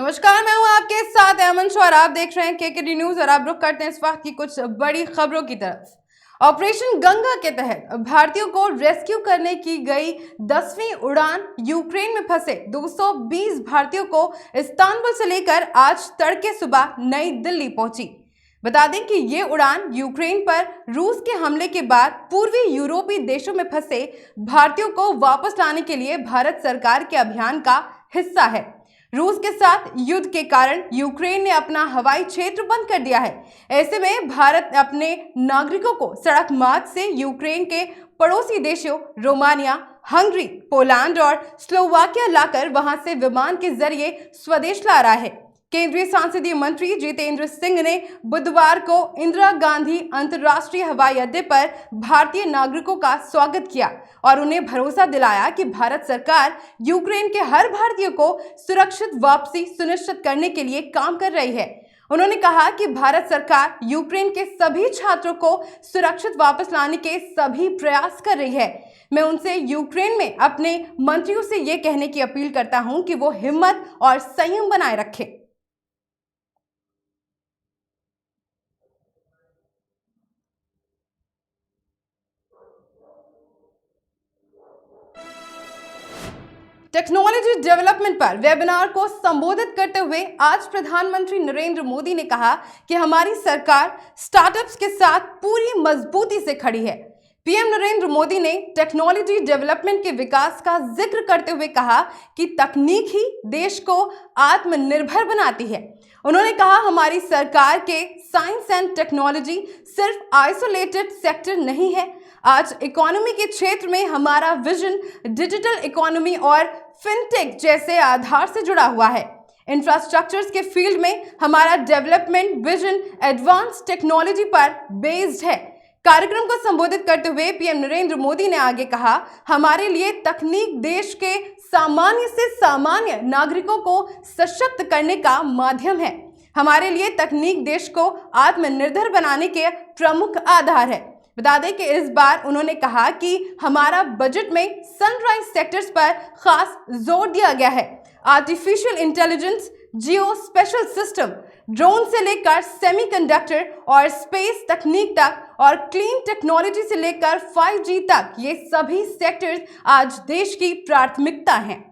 नमस्कार, मैं हूं आपके साथ अमन और आप देख रहे हैं केकेडी न्यूज। और आप रुख करते हैं इस वक्त की कुछ बड़ी खबरों की तरफ। ऑपरेशन गंगा के तहत भारतीयों को रेस्क्यू करने की गई 10वीं उड़ान यूक्रेन में फंसे 220 भारतीयों को इस्तांबुल से लेकर आज तड़के सुबह नई दिल्ली पहुंची। बता दें कि ये उड़ान यूक्रेन पर रूस के हमले के बाद पूर्वी यूरोपीय देशों में फंसे भारतीयों को वापस लाने के लिए भारत सरकार के अभियान का हिस्सा है। रूस के साथ युद्ध के कारण यूक्रेन ने अपना हवाई क्षेत्र बंद कर दिया है। ऐसे में भारत अपने नागरिकों को सड़क मार्ग से यूक्रेन के पड़ोसी देशों रोमानिया, हंगरी, पोलैंड और स्लोवाकिया लाकर वहां से विमान के जरिए स्वदेश ला रहा है। केंद्रीय संसदीय मंत्री जितेंद्र सिंह ने बुधवार को इंदिरा गांधी अंतर्राष्ट्रीय हवाई अड्डे पर भारतीय नागरिकों का स्वागत किया और उन्हें भरोसा दिलाया कि भारत सरकार यूक्रेन के हर भारतीय को सुरक्षित वापसी सुनिश्चित करने के लिए काम कर रही है। उन्होंने कहा कि भारत सरकार यूक्रेन के सभी छात्रों को सुरक्षित वापस लाने के सभी प्रयास कर रही है। मैं उनसे यूक्रेन में अपने मंत्रियों से ये कहने की अपील करता हूं कि वो हिम्मत और संयम बनाए रखें। टेक्नोलॉजी डेवलपमेंट पर वेबिनार को संबोधित करते हुए आज प्रधानमंत्री नरेंद्र मोदी ने कहा कि हमारी सरकार स्टार्टअप्स के साथ पूरी मजबूती से खड़ी है। पीएम नरेंद्र मोदी ने टेक्नोलॉजी डेवलपमेंट के विकास का जिक्र करते हुए कहा कि तकनीक ही देश को आत्मनिर्भर बनाती है। उन्होंने कहा, हमारी सरकार के साइंस एंड टेक्नोलॉजी सिर्फ आइसोलेटेड सेक्टर नहीं है। आज इकोनॉमी के क्षेत्र में हमारा विजन डिजिटल इकोनॉमी और फिनटेक जैसे आधार से जुड़ा हुआ है। इंफ्रास्ट्रक्चर्स के फील्ड में हमारा डेवलपमेंट विजन एडवांस टेक्नोलॉजी पर बेस्ड है। कार्यक्रम को संबोधित करते हुए पीएम नरेंद्र मोदी ने आगे कहा, हमारे लिए तकनीक देश के सामान्य से सामान्य नागरिकों को सशक्त करने का माध्यम है। हमारे लिए तकनीक देश को आत्मनिर्भर बनाने के प्रमुख आधार है। बता दें कि इस बार उन्होंने कहा कि हमारा बजट में सनराइज सेक्टर्स पर खास जोर दिया गया है। आर्टिफिशियल इंटेलिजेंस, जियो स्पेशल सिस्टम, ड्रोन से लेकर सेमीकंडक्टर और स्पेस तकनीक तक और क्लीन टेक्नोलॉजी से लेकर 5G तक ये सभी सेक्टर्स आज देश की प्राथमिकता हैं।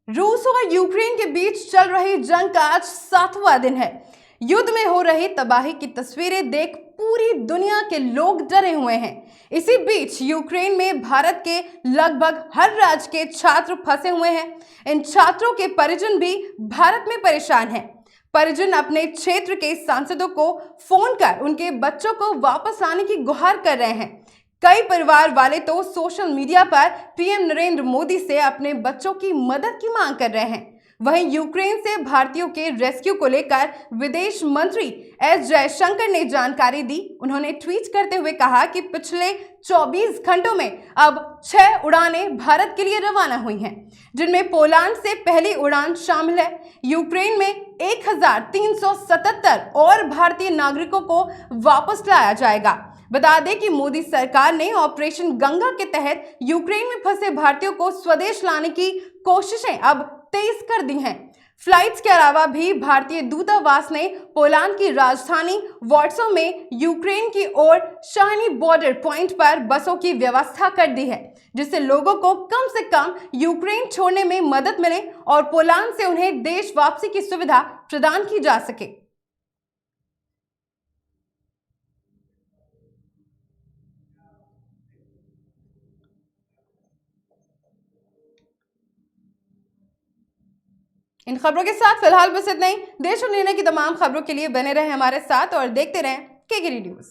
रूस और यूक्रेन के बीच चल रही जंग का आज 7वां दिन है। युद्ध में हो रही तबाही की तस्वीरें देख पूरी दुनिया के लोग डरे हुए हैं। इसी बीच यूक्रेन में भारत के लगभग हर राज्य के छात्र फंसे हुए हैं। इन छात्रों के परिजन भी भारत में परेशान हैं। परिजन अपने क्षेत्र के सांसदों को फोन कर उनके बच्चों को वापस लाने की गुहार कर रहे हैं। कई परिवार वाले तो सोशल मीडिया पर पीएम नरेंद्र मोदी से अपने बच्चों की मदद की मांग कर रहे हैं। वहीं यूक्रेन से भारतीयों के रेस्क्यू को लेकर विदेश मंत्री एस जयशंकर ने जानकारी दी। उन्होंने ट्वीट करते हुए कहा कि पिछले 24 घंटों में अब 6 उड़ानें भारत के लिए रवाना हुई हैं, जिनमें पोलैंड से पहली उड़ान शामिल है। यूक्रेन में 1377 और भारतीय नागरिकों को वापस लाया जाएगा। बता दें कि मोदी सरकार ने ऑपरेशन गंगा के तहत यूक्रेन में फंसे भारतीयों को स्वदेश लाने की कोशिशें अब तेज कर दी हैं। फ्लाइट्स के अलावा भी भारतीय दूतावास ने पोलैंड की राजधानी वार्सो में यूक्रेन की ओर शाइनी बॉर्डर पॉइंट पर बसों की व्यवस्था कर दी है, जिससे लोगों को कम से कम यूक्रेन छोड़ने में मदद मिले और पोलैंड से उन्हें देश वापसी की सुविधा प्रदान की जा सके। इन खबरों के साथ फिलहाल बस इतना ही। देश और दुनिया की तमाम खबरों के लिए बने रहें हमारे साथ और देखते रहें केकेडी न्यूज।